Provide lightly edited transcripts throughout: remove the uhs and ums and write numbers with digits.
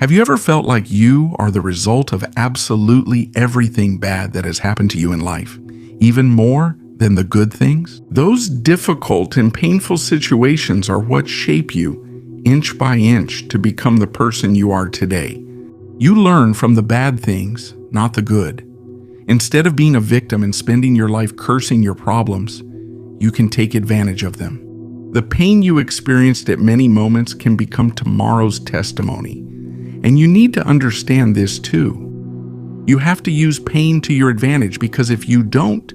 Have you ever felt like you are the result of absolutely everything bad that has happened to you in life, even more than the good things? Those difficult and painful situations are what shape you, inch by inch, to become the person you are today. You learn from the bad things, not the good. Instead of being a victim and spending your life cursing your problems, you can take advantage of them. The pain you experienced at many moments can become tomorrow's testimony. And you need to understand this too. You have to use pain to your advantage, because if you don't,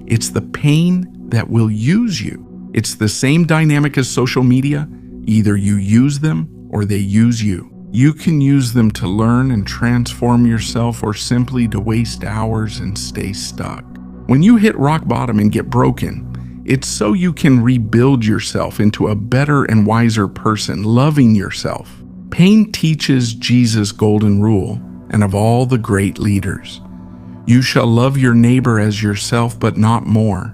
it's the pain that will use you. It's the same dynamic as social media. Either you use them or they use you. You can use them to learn and transform yourself, or simply to waste hours and stay stuck. When you hit rock bottom and get broken, it's so you can rebuild yourself into a better and wiser person, loving yourself. Pain teaches Jesus' golden rule, and of all the great leaders. You shall love your neighbor as yourself, but not more.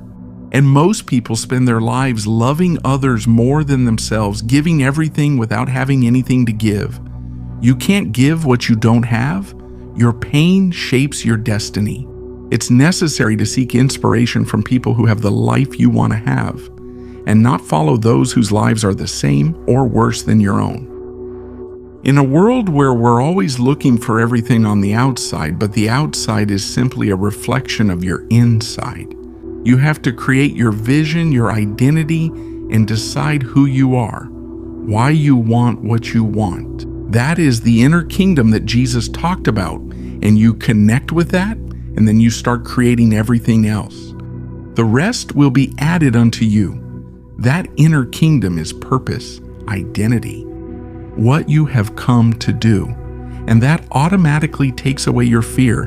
And most people spend their lives loving others more than themselves, giving everything without having anything to give. You can't give what you don't have. Your pain shapes your destiny. It's necessary to seek inspiration from people who have the life you want to have, and not follow those whose lives are the same or worse than your own. In a world where we're always looking for everything on the outside, but the outside is simply a reflection of your inside, you have to create your vision, your identity, and decide who you are, why you want what you want. That is the inner kingdom that Jesus talked about, and you connect with that, and then you start creating everything else. The rest will be added unto you. That inner kingdom is purpose, identity, what you have come to do. And that automatically takes away your fear,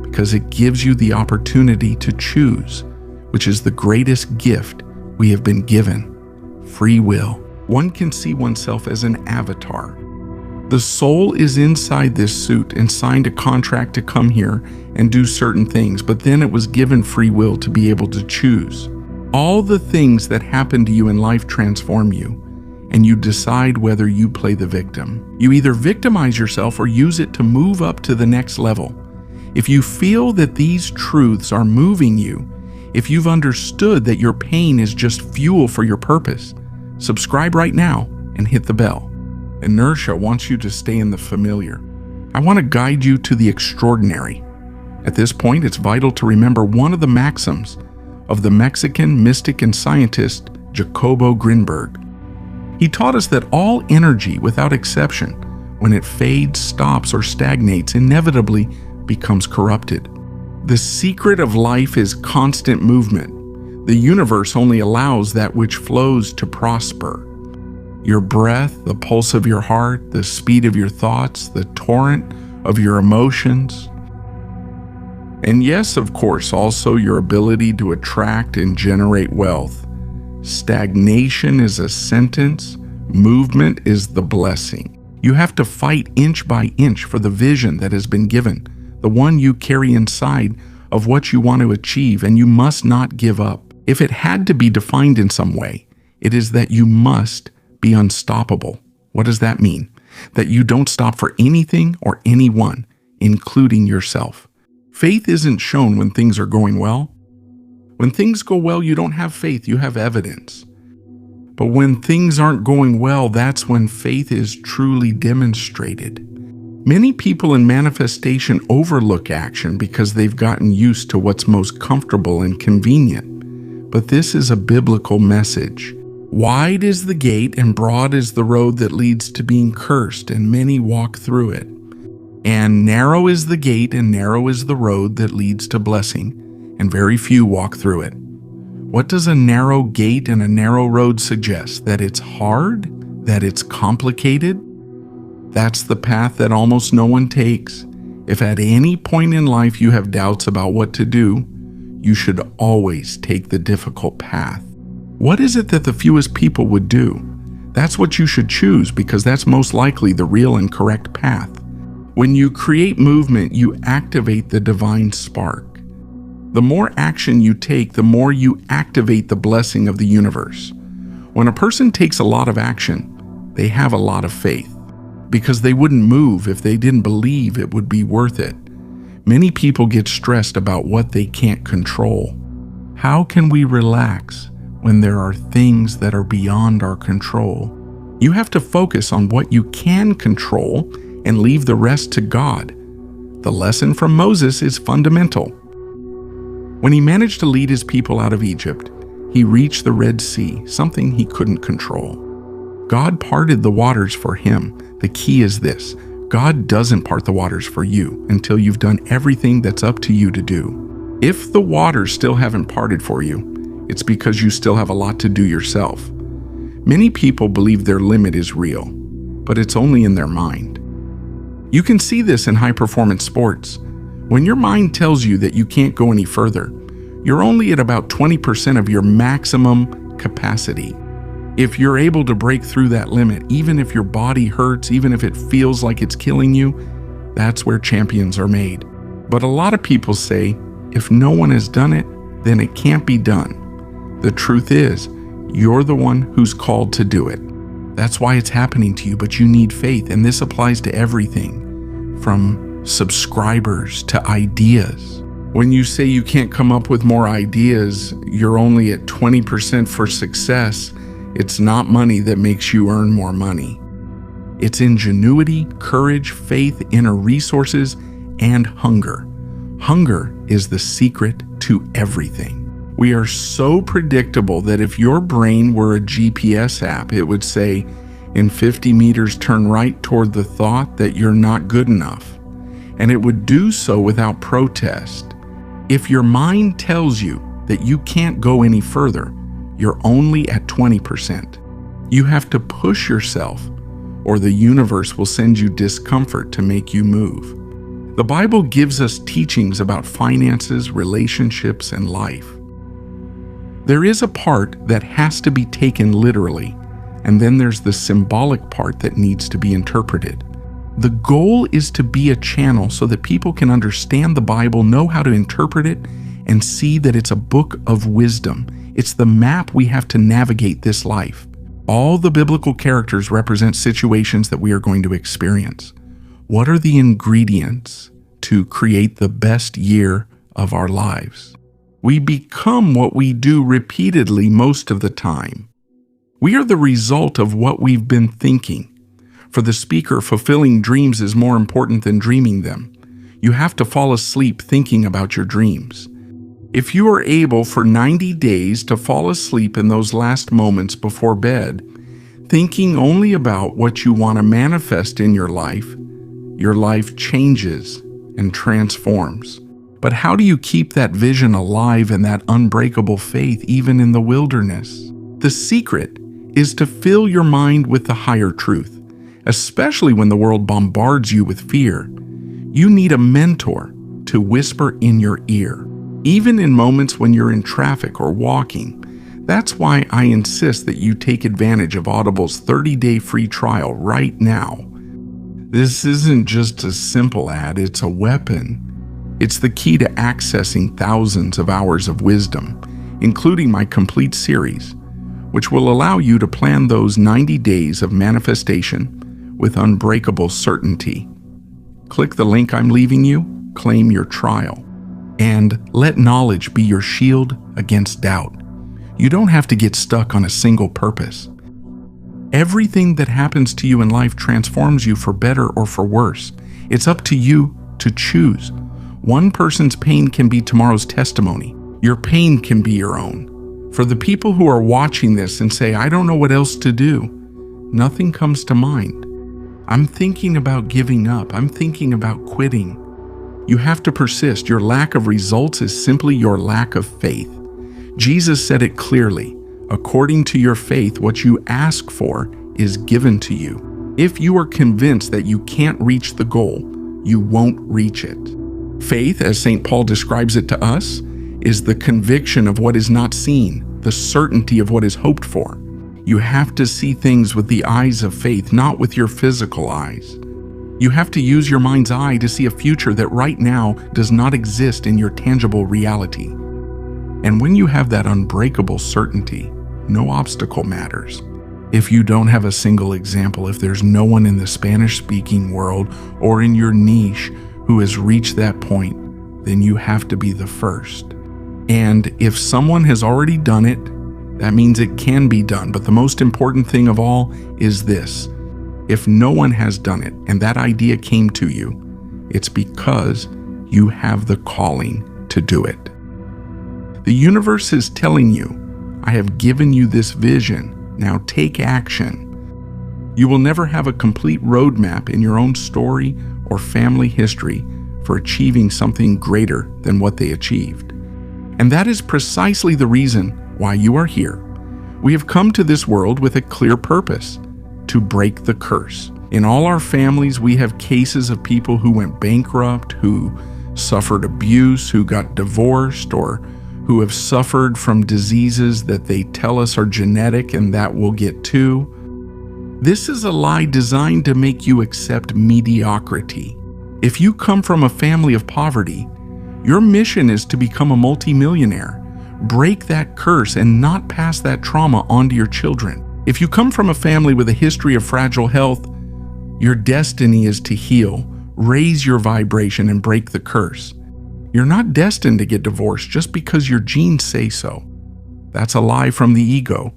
because it gives you the opportunity to choose, which is the greatest gift we have been given: free will. One can see oneself as an avatar. The soul is inside this suit and signed a contract to come here and do certain things, but then it was given free will to be able to choose. All the things that happen to you in life transform you, and you decide whether you play the victim. You either victimize yourself or use it to move up to the next level. If you feel that these truths are moving you, if you've understood that your pain is just fuel for your purpose, subscribe right now and hit the bell. Inertia wants you to stay in the familiar. I want to guide you to the extraordinary. At this point, it's vital to remember one of the maxims of the Mexican mystic and scientist Jacobo Grinberg. He taught us that all energy, without exception, when it fades, stops, or stagnates, inevitably becomes corrupted. The secret of life is constant movement. The universe only allows that which flows to prosper. Your breath, the pulse of your heart, the speed of your thoughts, the torrent of your emotions. And yes, of course, also your ability to attract and generate wealth. Stagnation is a sentence, movement is the blessing. You have to fight inch by inch for the vision that has been given, the one you carry inside of what you want to achieve, and you must not give up. If it had to be defined in some way, it is that you must be unstoppable. What does that mean? That you don't stop for anything or anyone, including yourself. Faith isn't shown when things are going well. When things go well, you don't have faith, you have evidence. But when things aren't going well, that's when faith is truly demonstrated. Many people in manifestation overlook action because they've gotten used to what's most comfortable and convenient. But this is a biblical message. Wide is the gate and broad is the road that leads to being cursed, and many walk through it. And narrow is the gate and narrow is the road that leads to blessing, and very few walk through it. What does a narrow gate and a narrow road suggest? That it's hard? That it's complicated? That's the path that almost no one takes. If at any point in life you have doubts about what to do, you should always take the difficult path. What is it that the fewest people would do? That's what you should choose, because that's most likely the real and correct path. When you create movement, you activate the divine spark. The more action you take, the more you activate the blessing of the universe. When a person takes a lot of action, they have a lot of faith. because they wouldn't move if they didn't believe it would be worth it. Many people get stressed about what they can't control. How can we relax when there are things that are beyond our control? You have to focus on what you can control and leave the rest to God. The lesson from Moses is fundamental. When he managed to lead his people out of Egypt, he reached the Red Sea, something he couldn't control. God parted the waters for him. The key is this: God doesn't part the waters for you until you've done everything that's up to you to do. If the waters still haven't parted for you, it's because you still have a lot to do yourself. Many people believe their limit is real, but it's only in their mind. You can see this in high-performance sports. When your mind tells you that you can't go any further, you're only at about 20% of your maximum capacity. If you're able to break through that limit, even if your body hurts, even if it feels like it's killing you, that's where champions are made. But a lot of people say, if no one has done it, then it can't be done. The truth is, you're the one who's called to do it. That's why it's happening to you, but you need faith, and this applies to everything, from subscribers to ideas. When you say you can't come up with more ideas, you're only at 20% for success. It's not money that makes you earn more money. It's ingenuity, courage, faith, inner resources, and hunger. Hunger is the secret to everything. We are so predictable that if your brain were a GPS app, it would say, in 50 meters turn right toward the thought that you're not good enough. And it would do so without protest. If your mind tells you that you can't go any further, you're only at 20%. You have to push yourself, or the universe will send you discomfort to make you move. The Bible gives us teachings about finances, relationships, and life. There is a part that has to be taken literally, and then there's the symbolic part that needs to be interpreted. The goal is to be a channel so that people can understand the Bible, know how to interpret it, and see that it's a book of wisdom. It's the map we have to navigate this life. All the biblical characters represent situations that we are going to experience. What are the ingredients to create the best year of our lives? We become what we do repeatedly most of the time. We are the result of what we've been thinking. For the speaker, fulfilling dreams is more important than dreaming them. You have to fall asleep thinking about your dreams. If you are able for 90 days to fall asleep in those last moments before bed, thinking only about what you want to manifest in your life changes and transforms. But how do you keep that vision alive and that unbreakable faith even in the wilderness? The secret is to fill your mind with the higher truth, especially when the world bombards you with fear. You need a mentor to whisper in your ear, even in moments when you're in traffic or walking. That's why I insist that you take advantage of Audible's 30-day free trial right now. This isn't just a simple ad, it's a weapon. It's the key to accessing thousands of hours of wisdom, including my complete series, which will allow you to plan those 90 days of manifestation with unbreakable certainty. Click the link I'm leaving you, claim your trial, and let knowledge be your shield against doubt. You don't have to get stuck on a single purpose. Everything that happens to you in life transforms you for better or for worse. It's up to you to choose. One person's pain can be tomorrow's testimony. Your pain can be your own. For the people who are watching this and say, I don't know what else to do, nothing comes to mind. I'm thinking about giving up. I'm thinking about quitting. You have to persist. Your lack of results is simply your lack of faith. Jesus said it clearly. According to your faith, what you ask for is given to you. If you are convinced that you can't reach the goal, you won't reach it. Faith, as St. Paul describes it to us, is the conviction of what is not seen, the certainty of what is hoped for. You have to see things with the eyes of faith, not with your physical eyes. You have to use your mind's eye to see a future that right now does not exist in your tangible reality. And when you have that unbreakable certainty, no obstacle matters. If you don't have a single example, if there's no one in the Spanish-speaking world or in your niche who has reached that point, then you have to be the first. And if someone has already done it, that means it can be done. But the most important thing of all is this: if no one has done it and that idea came to you, it's because you have the calling to do it. The universe is telling you, I have given you this vision. Now take action. You will never have a complete roadmap in your own story or family history for achieving something greater than what they achieved. And that is precisely the reason why you are here. We have come to this world with a clear purpose: to break the curse. In all our families, we have cases of people who went bankrupt, who suffered abuse, who got divorced, or who have suffered from diseases that they tell us are genetic and that we'll get to. This is a lie designed to make you accept mediocrity. If you come from a family of poverty, your mission is to become a multimillionaire. Break that curse and not pass that trauma on to your children. If you come from a family with a history of fragile health, your destiny is to heal, raise your vibration, and break the curse. You're not destined to get divorced just because your genes say so. That's a lie from the ego.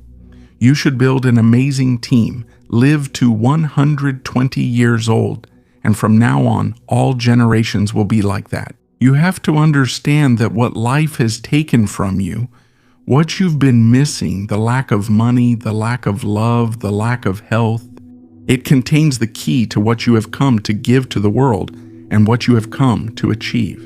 You should build an amazing team, live to 120 years old, and from now on, all generations will be like that. You have to understand that what life has taken from you, what you've been missing, the lack of money, the lack of love, the lack of health, it contains the key to what you have come to give to the world and what you have come to achieve.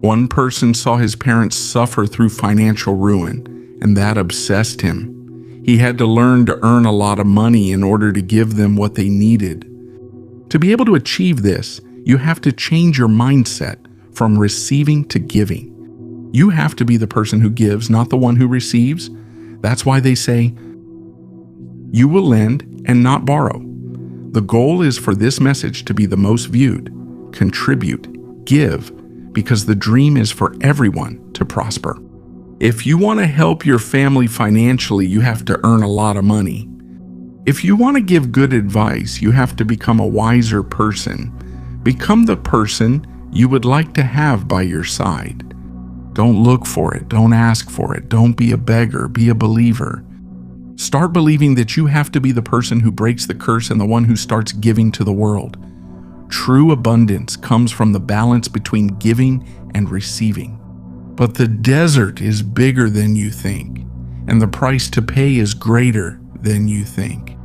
One person saw his parents suffer through financial ruin, and that obsessed him. He had to learn to earn a lot of money in order to give them what they needed. To be able to achieve this, you have to change your mindset from receiving to giving. You have to be the person who gives, not the one who receives. That's why they say, you will lend and not borrow. The goal is for this message to be the most viewed. Contribute, give, because the dream is for everyone to prosper. If you want to help your family financially, you have to earn a lot of money. If you want to give good advice, you have to become a wiser person. Become the person you would like to have by your side. Don't look for it. Don't ask for it. Don't be a beggar. Be a believer. Start believing that you have to be the person who breaks the curse and the one who starts giving to the world. True abundance comes from the balance between giving and receiving. But the desert is bigger than you think, and the price to pay is greater than you think.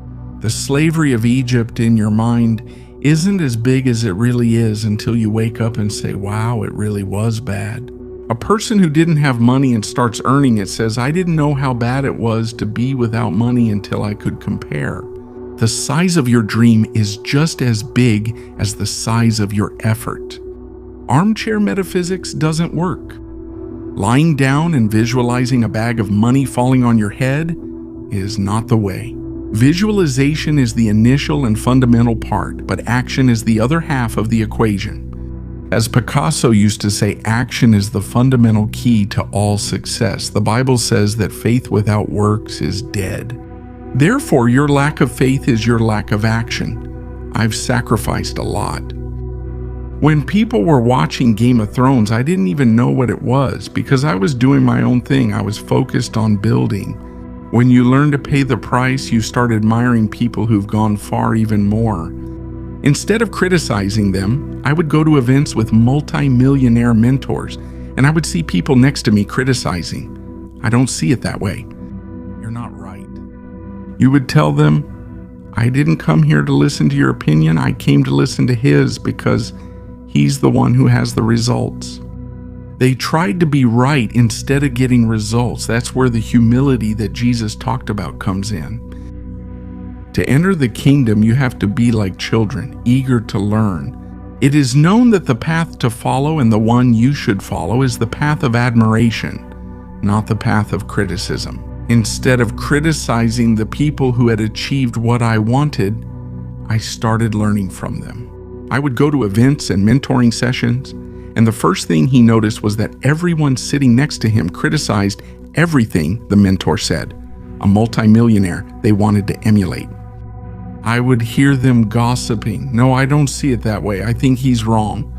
The slavery of Egypt in your mind isn't as big as it really is until you wake up and say, wow, it really was bad. A person who didn't have money and starts earning it says, I didn't know how bad it was to be without money until I could compare. The size of your dream is just as big as the size of your effort. Armchair metaphysics doesn't work. Lying down and visualizing a bag of money falling on your head is not the way. Visualization is the initial and fundamental part, but action is the other half of the equation. As Picasso used to say, action is the fundamental key to all success. The Bible says that faith without works is dead. Therefore, your lack of faith is your lack of action. I've sacrificed a lot. When people were watching Game of Thrones, I didn't even know what it was because I was doing my own thing. I was focused on building. When you learn to pay the price, you start admiring people who've gone far even more. Instead of criticizing them, I would go to events with multi-millionaire mentors, and I would see people next to me criticizing. I don't see it that way. You're not right. You would tell them, I didn't come here to listen to your opinion. I came to listen to his because he's the one who has the results. They tried to be right instead of getting results. That's where the humility that Jesus talked about comes in. To enter the kingdom, you have to be like children, eager to learn. It is known that the path to follow and the one you should follow is the path of admiration, not the path of criticism. Instead of criticizing the people who had achieved what I wanted, I started learning from them. I would go to events and mentoring sessions, and the first thing he noticed was that everyone sitting next to him criticized everything the mentor said. a multimillionaire they wanted to emulate. I would hear them gossiping. No, I don't see it that way. I think he's wrong.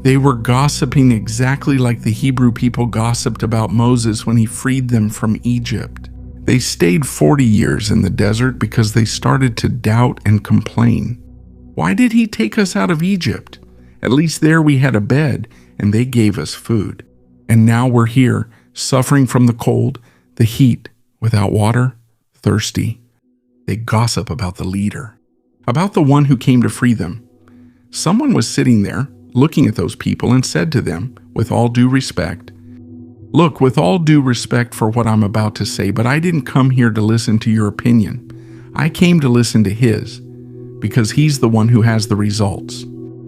They were gossiping exactly like the Hebrew people gossiped about Moses when he freed them from Egypt. They stayed 40 years in the desert because they started to doubt and complain. Why did he take us out of Egypt? At least there we had a bed and they gave us food. And now we're here, suffering from the cold, the heat, without water, thirsty. They gossip about the leader, about the one who came to free them. Someone was sitting there, looking at those people, and said to them, with all due respect, "Look, with all due respect for what I'm about to say, but I didn't come here to listen to your opinion. I came to listen to his, because he's the one who has the results.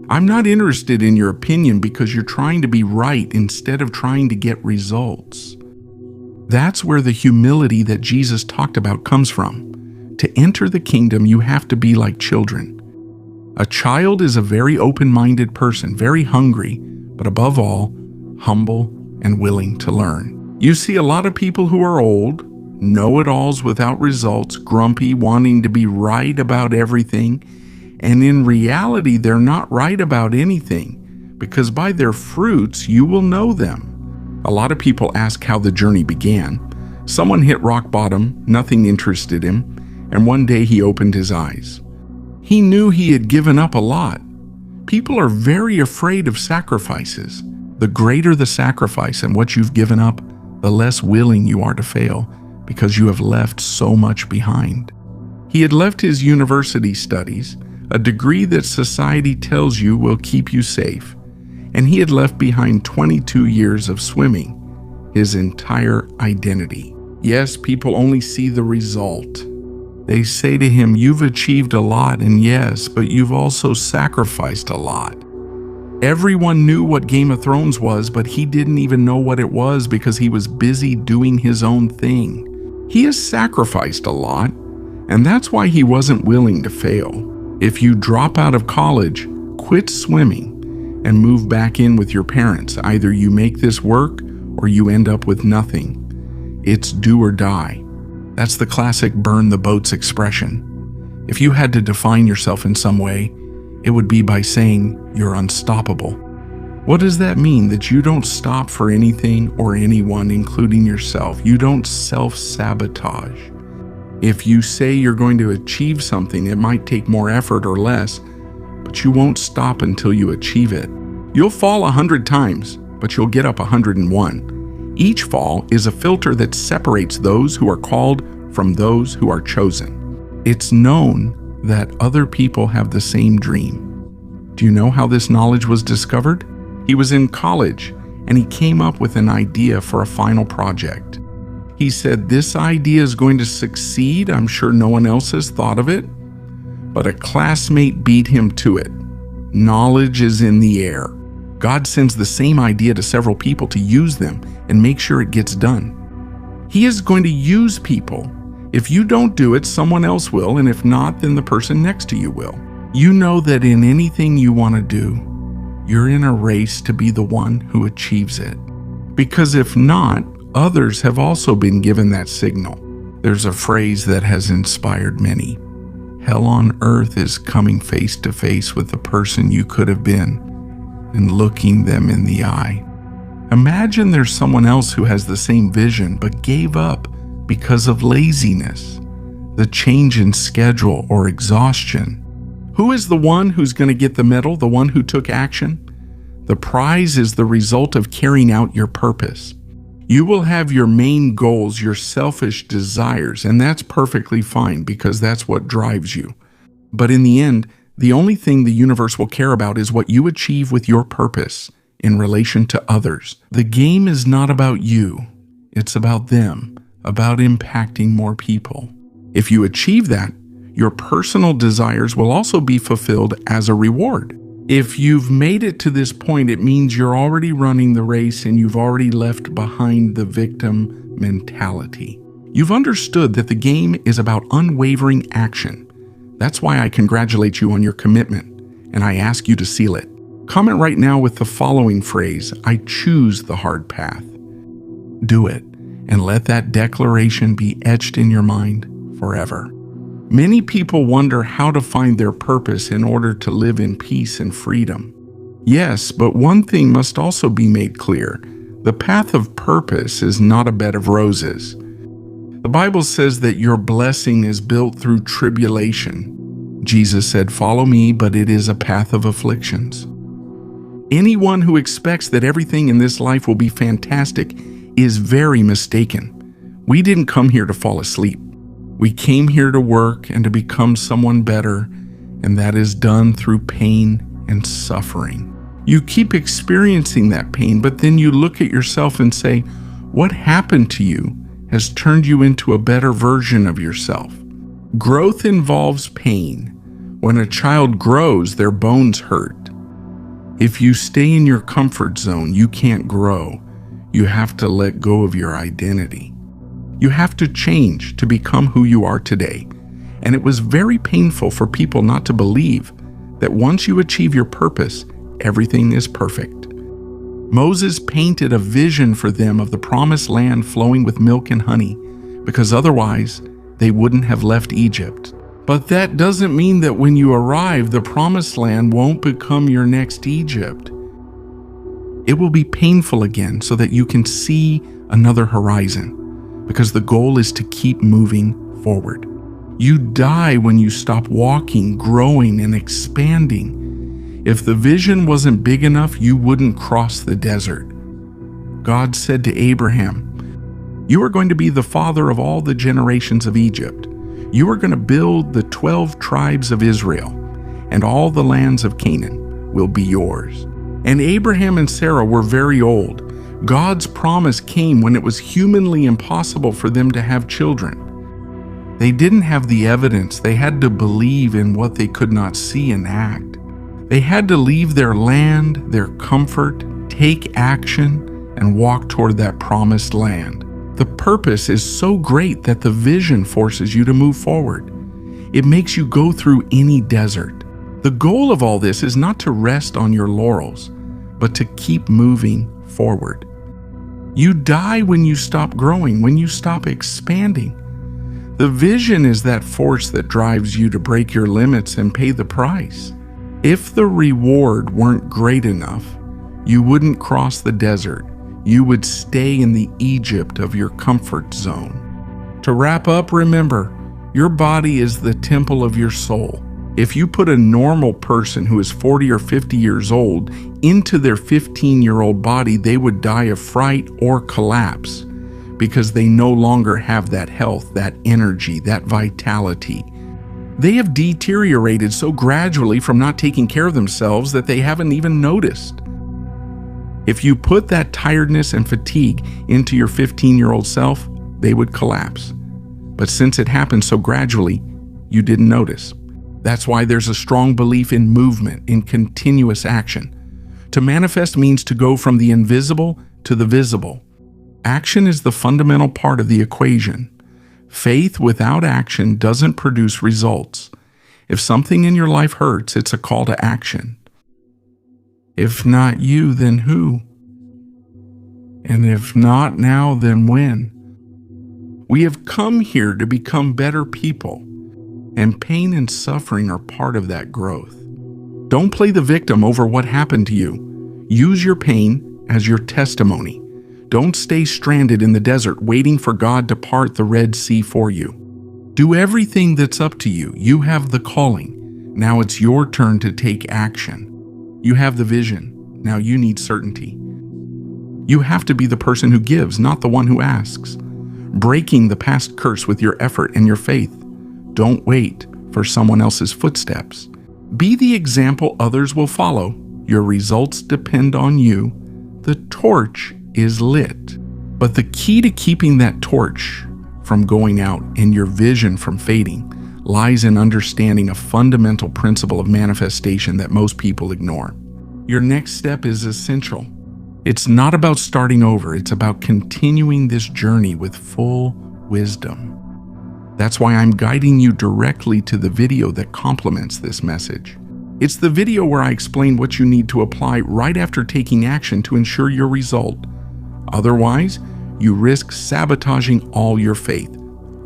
I'm not interested in your opinion because you're trying to be right instead of trying to get results." That's where the humility that Jesus talked about comes from. To enter the kingdom, you have to be like children. A child is a very open-minded person, very hungry, but above all, humble and willing to learn. You see a lot of people who are old, know-it-alls without results, grumpy, wanting to be right about everything, and in reality, they're not right about anything, because by their fruits, you will know them. A lot of people ask how the journey began. Someone hit rock bottom, nothing interested him, and one day he opened his eyes. He knew he had given up a lot. People are very afraid of sacrifices. The greater the sacrifice and what you've given up, the less willing you are to fail, because you have left so much behind. He had left his university studies, a degree that society tells you will keep you safe, and he had left behind 22 years of swimming, his entire identity. Yes, people only see the result. They say to him, "You've achieved a lot, and yes, but you've also sacrificed a lot." Everyone knew what Game of Thrones was, but he didn't even know what it was because he was busy doing his own thing. He has sacrificed a lot, and that's why he wasn't willing to fail. If you drop out of college, quit swimming, and move back in with your parents, either you make this work or you end up with nothing. It's do or die. That's the classic burn the boats expression. If you had to define yourself in some way, it would be by saying you're unstoppable. What does that mean? That you don't stop for anything or anyone, including yourself. You don't self-sabotage. If you say you're going to achieve something, it might take more effort or less, but you won't stop until you achieve it. You'll fall 100 times, but you'll get up 101. Each fall is a filter that separates those who are called from those who are chosen. It's known that other people have the same dream. Do you know how this knowledge was discovered? He was in college, and he came up with an idea for a final project. He said, "This idea is going to succeed. I'm sure no one else has thought of it." But a classmate beat him to it. Knowledge is in the air. God sends the same idea to several people to use them and make sure it gets done. He is going to use people. If you don't do it, someone else will, and if not, then the person next to you will. You know that in anything you want to do, you're in a race to be the one who achieves it. Because if not, others have also been given that signal. There's a phrase that has inspired many. Hell on earth is coming face to face with the person you could have been and looking them in the eye. Imagine there's someone else who has the same vision but gave up because of laziness, the change in schedule, or exhaustion. Who is the one who's going to get the medal, the one who took action? The prize is the result of carrying out your purpose. You will have your main goals, your selfish desires, and that's perfectly fine because that's what drives you. But in the end, the only thing the universe will care about is what you achieve with your purpose in relation to others. The game is not about you. It's about them, about impacting more people. If you achieve that, your personal desires will also be fulfilled as a reward. If you've made it to this point, it means you're already running the race and you've already left behind the victim mentality. You've understood that the game is about unwavering action. That's why I congratulate you on your commitment, and I ask you to seal it. Comment right now with the following phrase: I choose the hard path. Do it, and let that declaration be etched in your mind forever. Many people wonder how to find their purpose in order to live in peace and freedom. Yes, but one thing must also be made clear. The path of purpose is not a bed of roses. The Bible says that your blessing is built through tribulation. Jesus said, "Follow me," but it is a path of afflictions. Anyone who expects that everything in this life will be fantastic is very mistaken. We didn't come here to fall asleep. We came here to work and to become someone better, and that is done through pain and suffering. You keep experiencing that pain, but then you look at yourself and say, what happened to you has turned you into a better version of yourself. Growth involves pain. When a child grows, their bones hurt. If you stay in your comfort zone, you can't grow. You have to let go of your identity. You have to change to become who you are today. And it was very painful for people not to believe that once you achieve your purpose, everything is perfect. Moses painted a vision for them of the promised land flowing with milk and honey, because otherwise they wouldn't have left Egypt. But that doesn't mean that when you arrive, the promised land won't become your next Egypt. It will be painful again so that you can see another horizon, because the goal is to keep moving forward. You die when you stop walking, growing, and expanding. If the vision wasn't big enough, you wouldn't cross the desert. God said to Abraham, "You are going to be the father of all the generations of Egypt. You are going to build the 12 tribes of Israel, and all the lands of Canaan will be yours." And Abraham and Sarah were very old. God's promise came when it was humanly impossible for them to have children. They didn't have the evidence. They had to believe in what they could not see and act. They had to leave their land, their comfort, take action, and walk toward that promised land. The purpose is so great that the vision forces you to move forward. It makes you go through any desert. The goal of all this is not to rest on your laurels, but to keep moving forward. You die when you stop growing, when you stop expanding. The vision is that force that drives you to break your limits and pay the price. If the reward weren't great enough, you wouldn't cross the desert. You would stay in the Egypt of your comfort zone. To wrap up, remember, your body is the temple of your soul. If you put a normal person who is 40 or 50 years old into their 15-year-old body, they would die of fright or collapse because they no longer have that health, that energy, that vitality. They have deteriorated so gradually from not taking care of themselves that they haven't even noticed. If you put that tiredness and fatigue into your 15-year-old self, they would collapse. But since it happened so gradually, you didn't notice. That's why there's a strong belief in movement, in continuous action. To manifest means to go from the invisible to the visible. Action is the fundamental part of the equation. Faith without action doesn't produce results. If something in your life hurts, it's a call to action. If not you, then who? And if not now, then when? We have come here to become better people, and pain and suffering are part of that growth. Don't play the victim over what happened to you. Use your pain as your testimony. Don't stay stranded in the desert waiting for God to part the Red Sea for you. Do everything that's up to you. You have the calling. Now it's your turn to take action. You have the vision. Now you need certainty. You have to be the person who gives, not the one who asks. Breaking the past curse with your effort and your faith. Don't wait for someone else's footsteps. Be the example others will follow. Your results depend on you. The torch is lit. But the key to keeping that torch from going out and your vision from fading lies in understanding a fundamental principle of manifestation that most people ignore. Your next step is essential. It's not about starting over. It's about continuing this journey with full wisdom. That's why I'm guiding you directly to the video that complements this message. It's the video where I explain what you need to apply right after taking action to ensure your result. Otherwise, you risk sabotaging all your faith.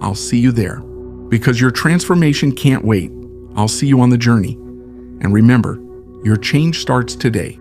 I'll see you there. Because your transformation can't wait. I'll see you on the journey. And remember, your change starts today.